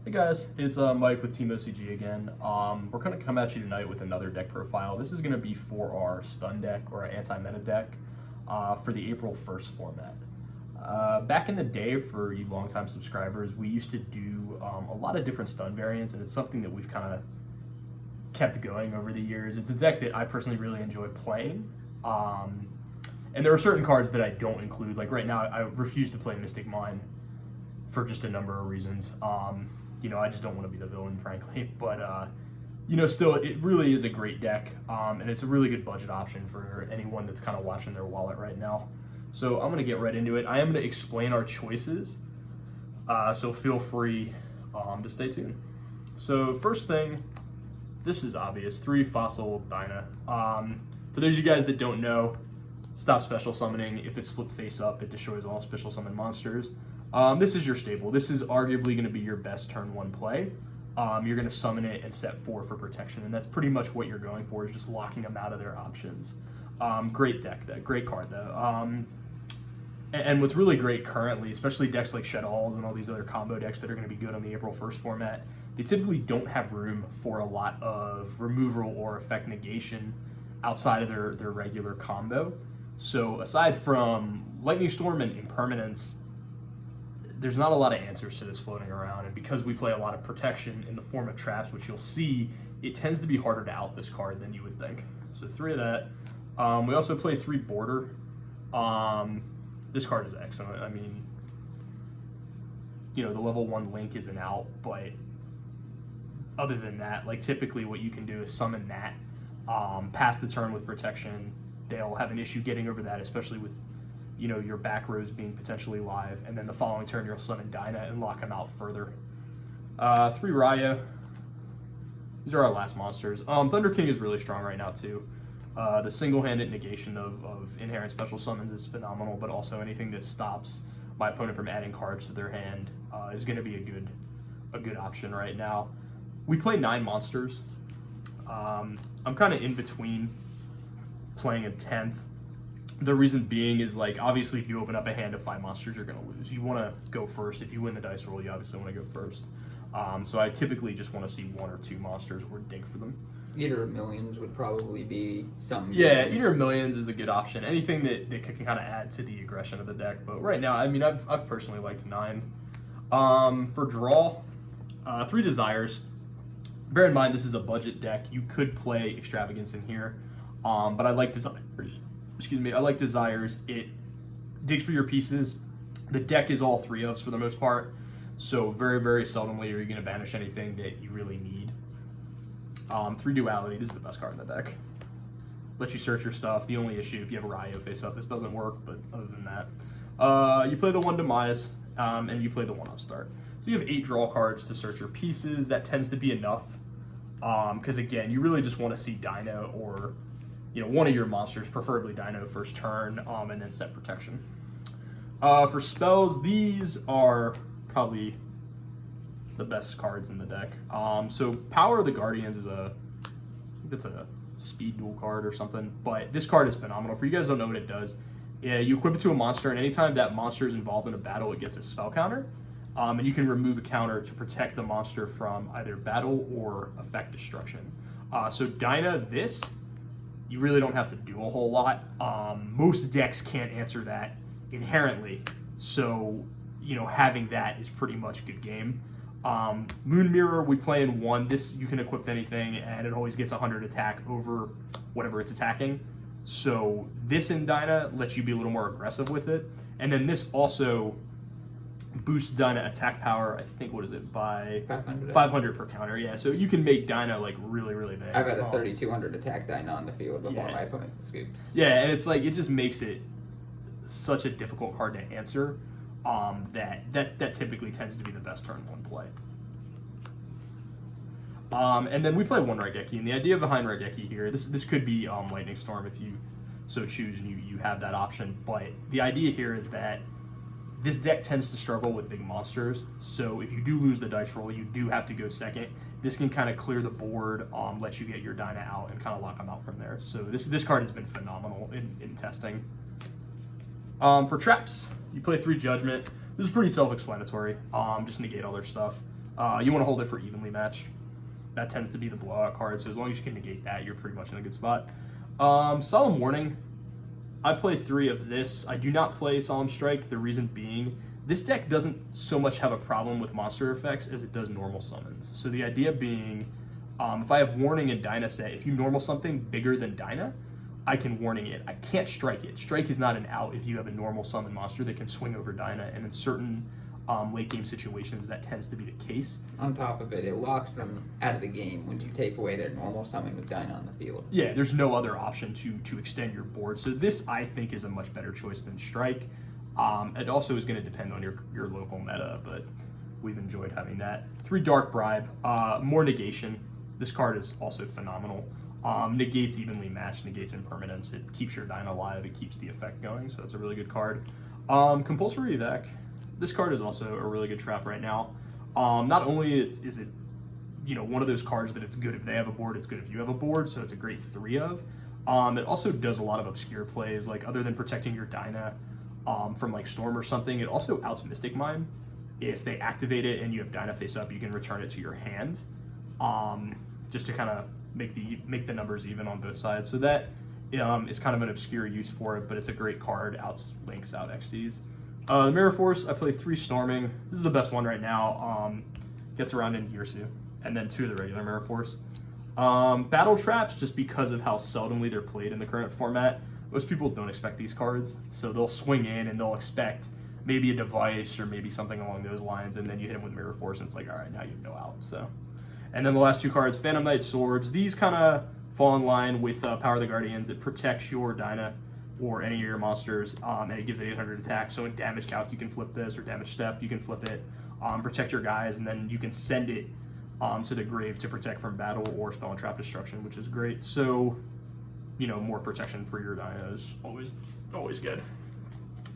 Hey guys, it's Mike with Team OCG again. We're going to come at you tonight with another deck profile. This is going to be for our stun deck or our anti-meta deck for the April 1st format. Back in the day, for you longtime subscribers, we used to do a lot of different stun variants, and it's something that we've kind of kept going over the years. It's a deck that I personally really enjoy playing. And there are certain cards that I don't include. Like right now, I refuse to play Mystic Mine for just a number of reasons. I just don't want to be the villain, frankly. But, still, it really is a great deck, and it's a really good budget option for anyone that's kind of watching their wallet right now. So I'm going to get right into it. I am going to explain our choices, so feel free to stay tuned. So first thing, this is obvious, 3 Fossil Dyna. For those of you guys that don't know, stop special summoning. If it's flipped face up, it destroys all special summon monsters. This is your stable. This is arguably going to be your best turn 1 play. You're going to summon it and set 4 for protection, and that's pretty much what you're going for, is just locking them out of their options. Great deck, though. Great card, though. And what's really great currently, especially decks like Shadowls and all these other combo decks that are going to be good on the April 1st format, they typically don't have room for a lot of removal or effect negation outside of their regular combo. So aside from Lightning Storm and Impermanence, there's not a lot of answers to this floating around, and because we play a lot of protection in the form of traps, which you'll see, it tends to be harder to out this card than you would think. So 3 of that. We also play 3 Border. This card is excellent. I mean, the level 1 Link isn't out, but other than that, like typically what you can do is summon that, pass the turn with protection. They'll have an issue getting over that, especially with your back rows being potentially live, and then the following turn you'll summon Dyna and lock them out further. 3 Raya. These are our last monsters. Thunder King is really strong right now too. The single-handed negation of inherent special summons is phenomenal, but also anything that stops my opponent from adding cards to their hand is going to be a good option right now. We play 9 monsters. I'm kind of in between playing a 10th. The reason being is, obviously if you open up a hand of 5 monsters, you're going to lose. You want to go first. If you win the dice roll, you obviously want to go first. So I typically just want to see 1 or 2 monsters or dig for them. Eater of Millions would probably be something. Yeah, Eater of Millions is a good option. Anything that can kind of add to the aggression of the deck. But right now, I mean, I've personally liked 9. For draw, 3 Desires. Bear in mind, this is a budget deck. You could play Extravagance in here, but I like Desires. I like Desires. It digs for your pieces. The deck is all 3 ofs for the most part, so very, very seldomly are you going to banish anything that you really need. 3 Duality. This is the best card in the deck. Lets you search your stuff. The only issue, if you have a Ryo face up, this doesn't work, but other than that. You play the 1 Demise, and you play the 1 Upstart. So you have 8 draw cards to search your pieces. That tends to be enough, because again, you really just want to see Dino or one of your monsters, preferably Dino, first turn, and then set protection. For spells, these are probably the best cards in the deck. So Power of the Guardians is I think it's a speed duel card or something, but this card is phenomenal. For you guys who don't know what it does, you equip it to a monster, and anytime that monster is involved in a battle, it gets a spell counter. And you can remove a counter to protect the monster from either battle or effect destruction. So Dyna, you really don't have to do a whole lot. Most decks can't answer that inherently, so having that is pretty much good game. Moon Mirror, we play in 1. This you can equip to anything, and it always gets 100 attack over whatever it's attacking. So this in Dyna lets you be a little more aggressive with it, and then this also boosts Dyna attack power. I think by 500 per counter. Yeah, so you can make Dyna really, really big. I've had a 3,200 attack Dyna on the field before my opponent scoops. Yeah, and it's it just makes it such a difficult card to answer. That typically tends to be the best turn 1 play. And then we play 1 Raigeki, and the idea behind Raigeki here, this could be Lightning Storm if you so choose and you have that option, but the idea here is that this deck tends to struggle with big monsters, so if you do lose the dice roll, you do have to go second. This can kind of clear the board, let you get your Dyna out, and kind of lock them out from there. So this card has been phenomenal in testing. For traps, you play 3 Judgment. This is pretty self-explanatory. Just negate all their stuff. You want to hold it for evenly matched. That tends to be the blowout card, so as long as you can negate that, you're pretty much in a good spot. Solemn Warning. I play 3 of this. I do not play Solemn Strike, the reason being, this deck doesn't so much have a problem with monster effects as it does normal summons. So the idea being, if I have Warning and Dyna set, if you normal something bigger than Dyna, I can Warning it. I can't Strike it. Strike is not an out if you have a normal summon monster that can swing over Dyna, and in certain late game situations that tends to be the case. On top of it, it locks them out of the game when you take away their normal summon with Dyna on the field. Yeah, there's no other option to extend your board. So this, I think, is a much better choice than Strike. It also is going to depend on your local meta, but we've enjoyed having that. 3 Dark Bribe, more negation. This card is also phenomenal. Negates evenly matched, negates impermanence. It keeps your Dyna alive, it keeps the effect going, so that's a really good card. Compulsory Evac. This card is also a really good trap right now. Not only is it one of those cards that it's good if they have a board, it's good if you have a board, so it's a great 3 of. It also does a lot of obscure plays, like other than protecting your Dyna from like Storm or something, it also outs Mystic Mine. If they activate it and you have Dyna face up, you can return it to your hand, just to kind of make the numbers even on both sides. So that is kind of an obscure use for it, but it's a great card. Outs Links, out XCs. The Mirror Force, I play 3 Storming. This is the best one right now. Gets around in Girsu, and then 2 of the regular Mirror Force. Battle Traps, just because of how seldomly they're played in the current format, most people don't expect these cards, so they'll swing in and they'll expect maybe a device or maybe something along those lines, and then you hit them with Mirror Force, and it's like, all right, now you have no out. So, and then the last 2 cards, Phantom Knight Swords. These kind of fall in line with Power of the Guardians. It protects your Dyna or any of your monsters, and it gives it 800 attack. So in damage calc, you can flip this, or damage step, you can flip it, protect your guys, and then you can send it to the grave to protect from battle or spell and trap destruction, which is great. So, more protection for your Dyna is always good.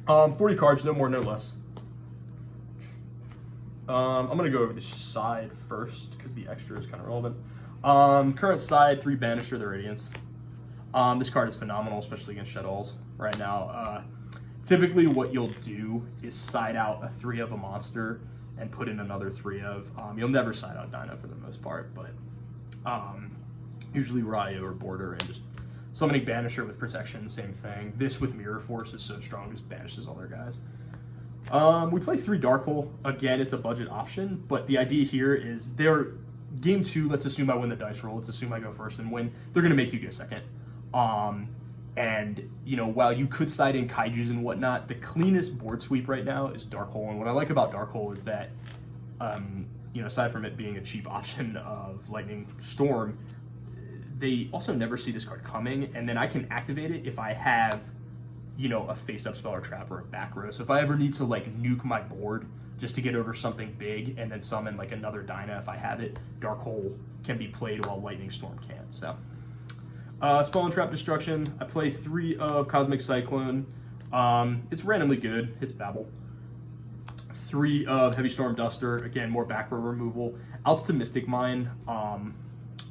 40 cards, no more, no less. I'm going to go over the side first, because the extra is kind of relevant. Current side, 3 Banisher, the Radiance. This card is phenomenal, especially against Shadows right now. Typically what you'll do is side out a 3 of a monster and put in another 3 of. You'll never side out Dyna for the most part, but usually Ryo or Border, and just summoning Banisher with protection, same thing. This with Mirror Force is so strong, just banishes all their guys. We play 3 Darkhole. Again, it's a budget option, but the idea here is game 2, let's assume I win the dice roll, let's assume I go first and win, they're going to make you go second. And, while you could side in Kaijus and whatnot, the cleanest board sweep right now is Darkhole. And what I like about Darkhole is that, aside from it being a cheap option of Lightning Storm, they also never see this card coming, and then I can activate it if I have, a face-up spell or trap or a back row. So if I ever need to, nuke my board just to get over something big and then summon, another Dyna if I have it, Darkhole can be played while Lightning Storm can't, so... Spell and Trap Destruction, I play 3 of Cosmic Cyclone. It's randomly good, it's Babel. 3 of Heavy Storm Duster, again, more back row removal. Outs to Mystic Mine,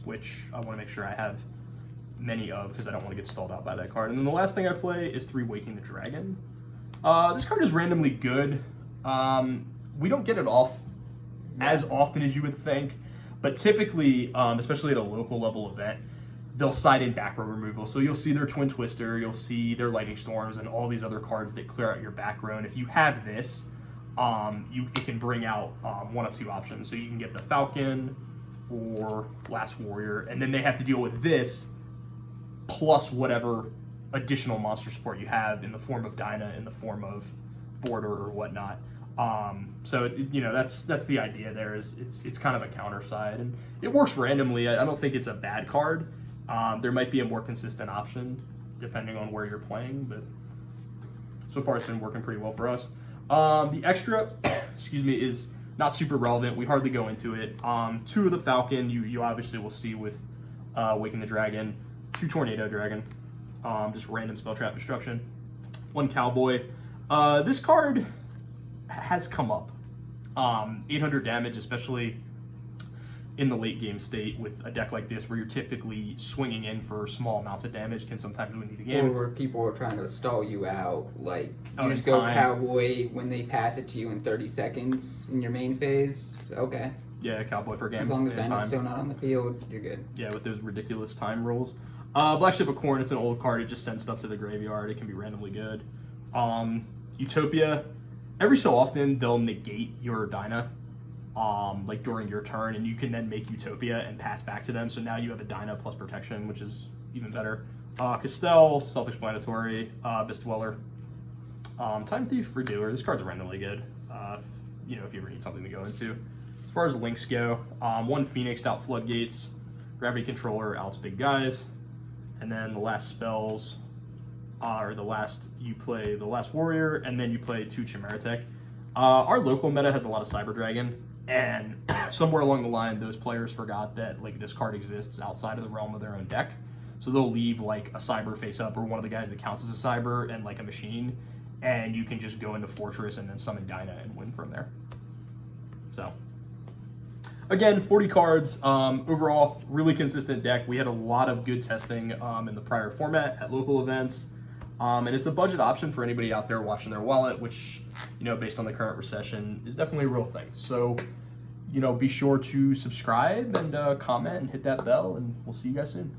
which I want to make sure I have many of, because I don't want to get stalled out by that card. And then the last thing I play is 3 Waking the Dragon. This card is randomly good. We don't get it off as often as you would think, but typically, especially at a local level event, they'll side in back row removal. So you'll see their Twin Twister, you'll see their Lightning Storms, and all these other cards that clear out your back row. And if you have this, it can bring out one of 2 options. So you can get the Falcon or Last Warrior, and then they have to deal with this plus whatever additional monster support you have in the form of Dyna, in the form of Border or whatnot. So that's the idea there. Is it's kind of a counter side, and it works randomly. I don't think it's a bad card. There might be a more consistent option depending on where you're playing, but so far it's been working pretty well for us. The extra, is not super relevant. We hardly go into it. 2 of the Falcon, you obviously will see with Waking the Dragon. 2 Tornado Dragon, just random spell trap destruction. 1 Cowboy. This card has come up. 800 damage, especially in the late game state with a deck like this, where you're typically swinging in for small amounts of damage, can sometimes win you the game. Or where people are trying to stall you out, like Oh, you in just go time. Cowboy when they pass it to you in 30 seconds in your main phase. Okay, Yeah, Cowboy for a game. as long as in Dyna's time. still not on the field, you're good. Yeah, with those ridiculous time rolls. Black Ship of Corn, it's an old card. It just sends stuff to the graveyard. It can be randomly good. Utopia, every so often they'll negate your Dyna, like during your turn, and you can then make Utopia and pass back to them. So now you have a Dyna plus protection, which is even better. Castell, self-explanatory. Bestdweller. Time Thief, Redoer. This card's randomly good. If you ever need something to go into. As far as links go, one Phoenix out Floodgates, Gravity Controller outs big guys, and then the last spells you play the last Warrior, and then you play 2 Chimera Tech. Our local meta has a lot of Cyber Dragon, and somewhere along the line, those players forgot that like this card exists outside of the realm of their own deck. So they'll leave like a Cyber face up or one of the guys that counts as a Cyber and like a machine, and you can just go into Fortress and then summon Dyna and win from there. So, again, 40 cards. Overall, really consistent deck. We had a lot of good testing in the prior format at local events. And it's a budget option for anybody out there watching their wallet, which, based on the current recession, is definitely a real thing. So, be sure to subscribe and comment and hit that bell, and we'll see you guys soon.